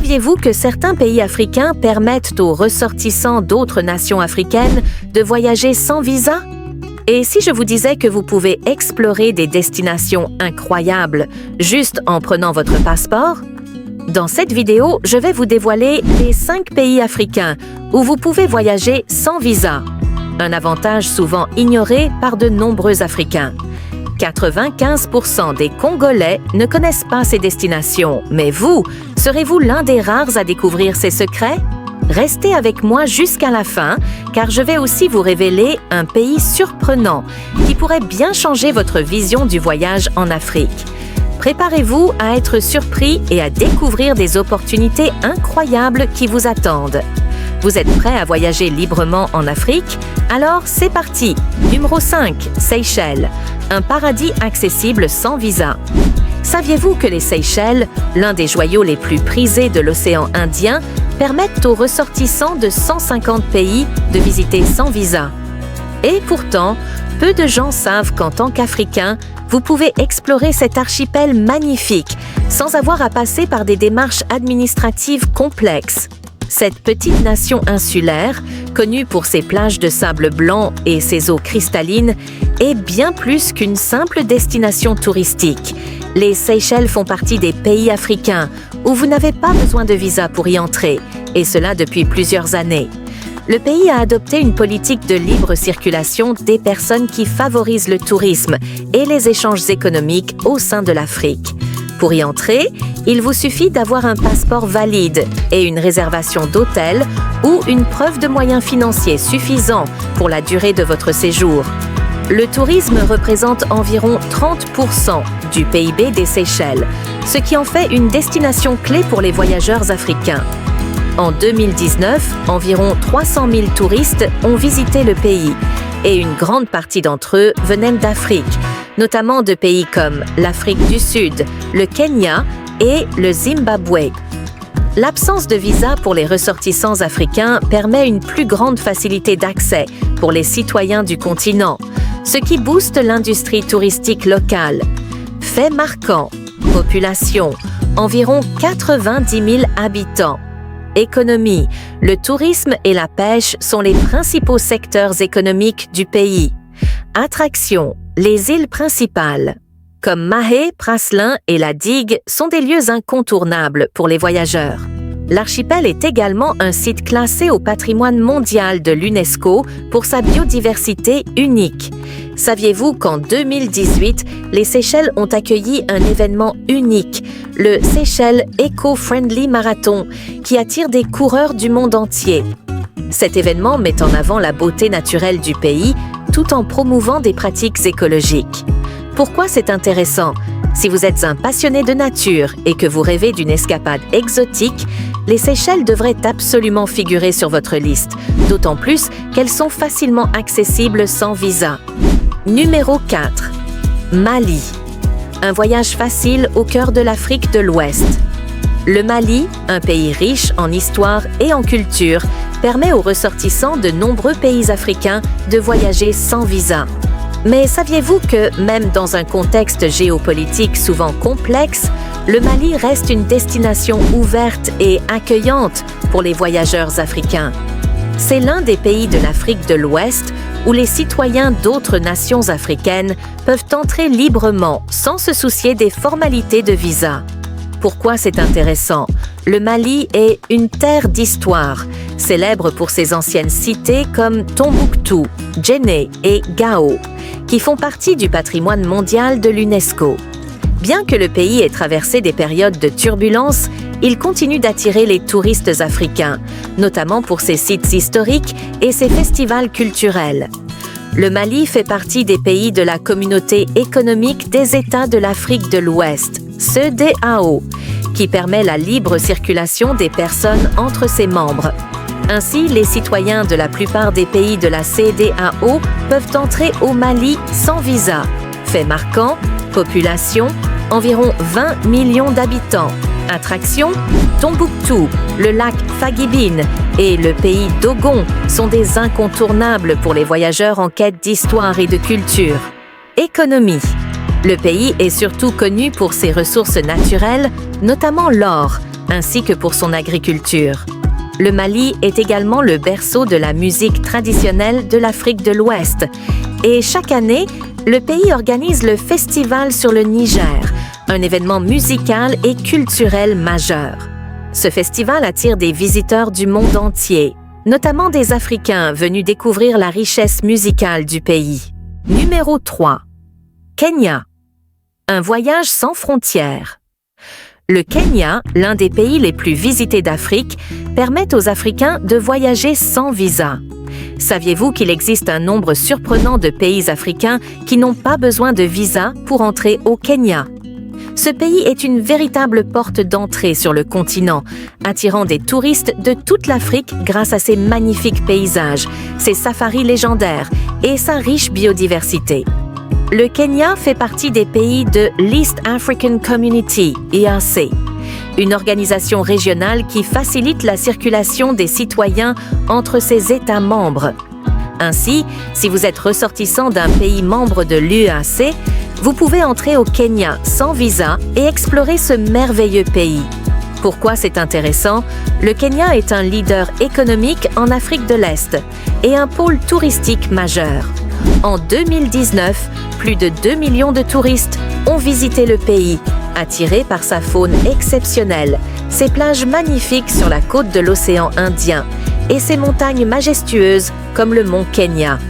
Saviez-vous que certains pays africains permettent aux ressortissants d'autres nations africaines de voyager sans visa? Et si je vous disais que vous pouvez explorer des destinations incroyables juste en prenant votre passeport? Dans cette vidéo, je vais vous dévoiler les 5 pays africains où vous pouvez voyager sans visa. Un avantage souvent ignoré par de nombreux Africains. 95% des Congolais ne connaissent pas ces destinations, mais vous, serez-vous l'un des rares à découvrir ces secrets? Restez avec moi jusqu'à la fin, car je vais aussi vous révéler un pays surprenant qui pourrait bien changer votre vision du voyage en Afrique. Préparez-vous à être surpris et à découvrir des opportunités incroyables qui vous attendent. Vous êtes prêts à voyager librement en Afrique? Alors c'est parti! Numéro 5, Seychelles, un paradis accessible sans visa. Saviez-vous que les Seychelles, l'un des joyaux les plus prisés de l'océan Indien, permettent aux ressortissants de 150 pays de visiter sans visa? Et pourtant, peu de gens savent qu'en tant qu'Africains, vous pouvez explorer cet archipel magnifique sans avoir à passer par des démarches administratives complexes. Cette petite nation insulaire, connue pour ses plages de sable blanc et ses eaux cristallines, est bien plus qu'une simple destination touristique. Les Seychelles font partie des pays africains où vous n'avez pas besoin de visa pour y entrer, et cela depuis plusieurs années. Le pays a adopté une politique de libre circulation des personnes qui favorise le tourisme et les échanges économiques au sein de l'Afrique. Pour y entrer, il vous suffit d'avoir un passeport valide et une réservation d'hôtel ou une preuve de moyens financiers suffisants pour la durée de votre séjour. Le tourisme représente environ 30% du PIB des Seychelles, ce qui en fait une destination clé pour les voyageurs africains. En 2019, environ 300 000 touristes ont visité le pays et une grande partie d'entre eux venaient d'Afrique, notamment de pays comme l'Afrique du Sud, le Kenya et le Zimbabwe. L'absence de visa pour les ressortissants africains permet une plus grande facilité d'accès pour les citoyens du continent, ce qui booste l'industrie touristique locale. Fait marquant, population, environ 90 000 habitants. Économie, le tourisme et la pêche sont les principaux secteurs économiques du pays. Attractions, les îles principales, comme Mahé, Praslin et la Digue, sont des lieux incontournables pour les voyageurs. L'archipel est également un site classé au patrimoine mondial de l'UNESCO pour sa biodiversité unique. Saviez-vous qu'en 2018, les Seychelles ont accueilli un événement unique, le Seychelles Eco-Friendly Marathon, qui attire des coureurs du monde entier. Cet événement met en avant la beauté naturelle du pays tout en promouvant des pratiques écologiques. Pourquoi c'est intéressant? Si vous êtes un passionné de nature et que vous rêvez d'une escapade exotique, les Seychelles devraient absolument figurer sur votre liste, d'autant plus qu'elles sont facilement accessibles sans visa. Numéro 4. Mali. Un voyage facile au cœur de l'Afrique de l'Ouest. Le Mali, un pays riche en histoire et en culture, permet aux ressortissants de nombreux pays africains de voyager sans visa. Mais saviez-vous que, même dans un contexte géopolitique souvent complexe, le Mali reste une destination ouverte et accueillante pour les voyageurs africains? C'est l'un des pays de l'Afrique de l'Ouest où les citoyens d'autres nations africaines peuvent entrer librement sans se soucier des formalités de visa. Pourquoi c'est intéressant? Le Mali est une terre d'histoire, célèbre pour ses anciennes cités comme Tombouctou, Djenné et Gao, qui font partie du patrimoine mondial de l'UNESCO. Bien que le pays ait traversé des périodes de turbulence, il continue d'attirer les touristes africains, notamment pour ses sites historiques et ses festivals culturels. Le Mali fait partie des pays de la Communauté économique des États de l'Afrique de l'Ouest, CEDEAO, qui permet la libre circulation des personnes entre ses membres. Ainsi, les citoyens de la plupart des pays de la CEDEAO peuvent entrer au Mali sans visa. Fait marquant, population, environ 20 millions d'habitants. Attractions, Tombouctou, le lac Fagibine et le pays Dogon sont des incontournables pour les voyageurs en quête d'histoire et de culture. Économie. Le pays est surtout connu pour ses ressources naturelles, notamment l'or, ainsi que pour son agriculture. Le Mali est également le berceau de la musique traditionnelle de l'Afrique de l'Ouest. Et chaque année, le pays organise le Festival sur le Niger, un événement musical et culturel majeur. Ce festival attire des visiteurs du monde entier, notamment des Africains venus découvrir la richesse musicale du pays. Numéro 3. Kenya. Un voyage sans frontières. Le Kenya, l'un des pays les plus visités d'Afrique, permet aux Africains de voyager sans visa. Saviez-vous qu'il existe un nombre surprenant de pays africains qui n'ont pas besoin de visa pour entrer au Kenya? Ce pays est une véritable porte d'entrée sur le continent, attirant des touristes de toute l'Afrique grâce à ses magnifiques paysages, ses safaris légendaires et sa riche biodiversité. Le Kenya fait partie des pays de l'East African Community, EAC, une organisation régionale qui facilite la circulation des citoyens entre ses États membres. Ainsi, si vous êtes ressortissant d'un pays membre de l'EAC, vous pouvez entrer au Kenya sans visa et explorer ce merveilleux pays. Pourquoi c'est intéressant? Le Kenya est un leader économique en Afrique de l'Est et un pôle touristique majeur. En 2019, plus de 2 millions de touristes ont visité le pays, attirés par sa faune exceptionnelle, ses plages magnifiques sur la côte de l'océan Indien et ses montagnes majestueuses comme le mont Kenya.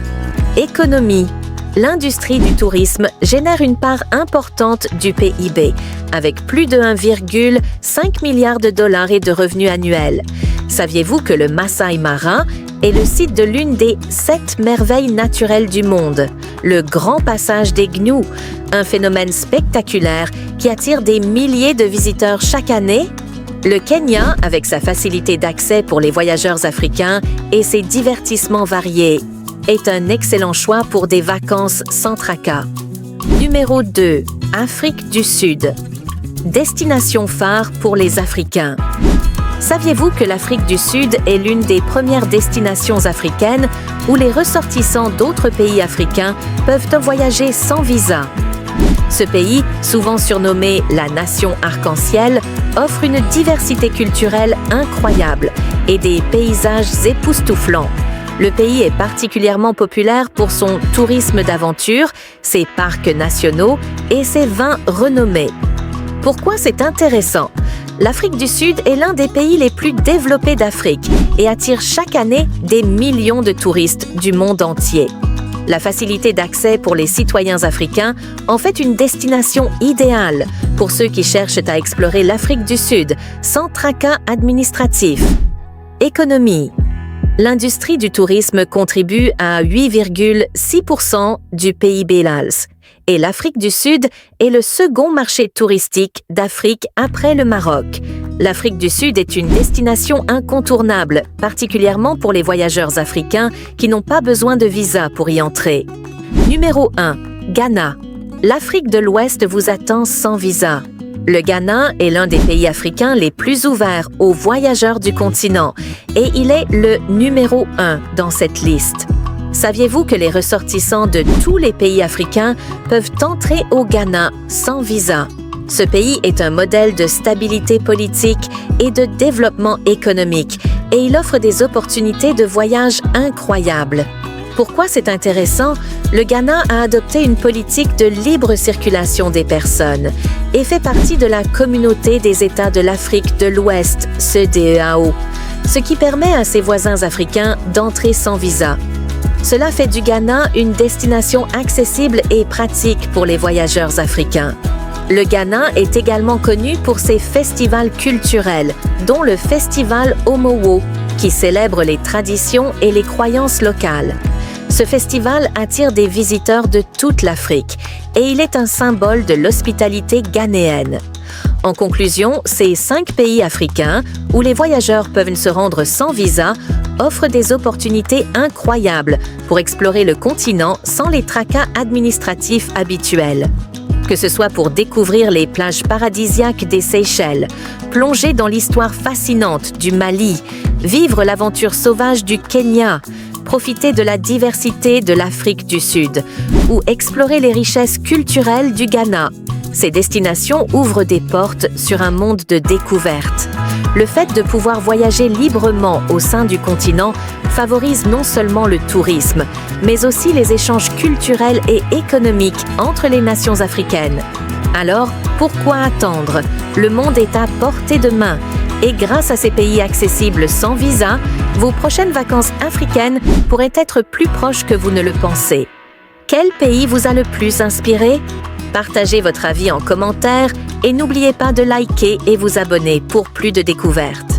Économie. L'industrie du tourisme génère une part importante du PIB, avec plus de 1,5 milliard de dollars et de revenus annuels. Saviez-vous que le Masai Mara est le site de l'une des 7 merveilles naturelles du monde, le Grand Passage des Gnous, un phénomène spectaculaire qui attire des milliers de visiteurs chaque année? Le Kenya, avec sa facilité d'accès pour les voyageurs africains et ses divertissements variés, est un excellent choix pour des vacances sans tracas. Numéro 2. Afrique du Sud. Destination phare pour les Africains. Saviez-vous que l'Afrique du Sud est l'une des premières destinations africaines où les ressortissants d'autres pays africains peuvent voyager sans visa? Ce pays, souvent surnommé la Nation Arc-en-Ciel, offre une diversité culturelle incroyable et des paysages époustouflants. Le pays est particulièrement populaire pour son tourisme d'aventure, ses parcs nationaux et ses vins renommés. Pourquoi c'est intéressant? L'Afrique du Sud est l'un des pays les plus développés d'Afrique et attire chaque année des millions de touristes du monde entier. La facilité d'accès pour les citoyens africains en fait une destination idéale pour ceux qui cherchent à explorer l'Afrique du Sud sans tracas administratifs. Économie. L'industrie du tourisme contribue à 8,6% du PIB LALS et l'Afrique du Sud est le second marché touristique d'Afrique après le Maroc. L'Afrique du Sud est une destination incontournable, particulièrement pour les voyageurs africains qui n'ont pas besoin de visa pour y entrer. Numéro 1. Ghana. L'Afrique de l'Ouest vous attend sans visa. Le Ghana est l'un des pays africains les plus ouverts aux voyageurs du continent et il est le numéro 1 dans cette liste. Saviez-vous que les ressortissants de tous les pays africains peuvent entrer au Ghana sans visa? Ce pays est un modèle de stabilité politique et de développement économique et il offre des opportunités de voyage incroyables. Pourquoi c'est intéressant? Le Ghana a adopté une politique de libre circulation des personnes et fait partie de la communauté des États de l'Afrique de l'Ouest, CEDEAO, ce qui permet à ses voisins africains d'entrer sans visa. Cela fait du Ghana une destination accessible et pratique pour les voyageurs africains. Le Ghana est également connu pour ses festivals culturels, dont le festival Omowo, qui célèbre les traditions et les croyances locales. Ce festival attire des visiteurs de toute l'Afrique et il est un symbole de l'hospitalité ghanéenne. En conclusion, ces 5 pays africains, où les voyageurs peuvent se rendre sans visa, offrent des opportunités incroyables pour explorer le continent sans les tracas administratifs habituels. Que ce soit pour découvrir les plages paradisiaques des Seychelles, plonger dans l'histoire fascinante du Mali, vivre l'aventure sauvage du Kenya, profiter de la diversité de l'Afrique du Sud ou explorer les richesses culturelles du Ghana. Ces destinations ouvrent des portes sur un monde de découvertes. le fait de pouvoir voyager librement au sein du continent favorise non seulement le tourisme, mais aussi les échanges culturels et économiques entre les nations africaines. Alors, pourquoi attendre? Le monde est à portée de main. Et grâce à ces pays accessibles sans visa, vos prochaines vacances africaines pourraient être plus proches que vous ne le pensez. Quel pays vous a le plus inspiré? Partagez votre avis en commentaire et n'oubliez pas de liker et vous abonner pour plus de découvertes.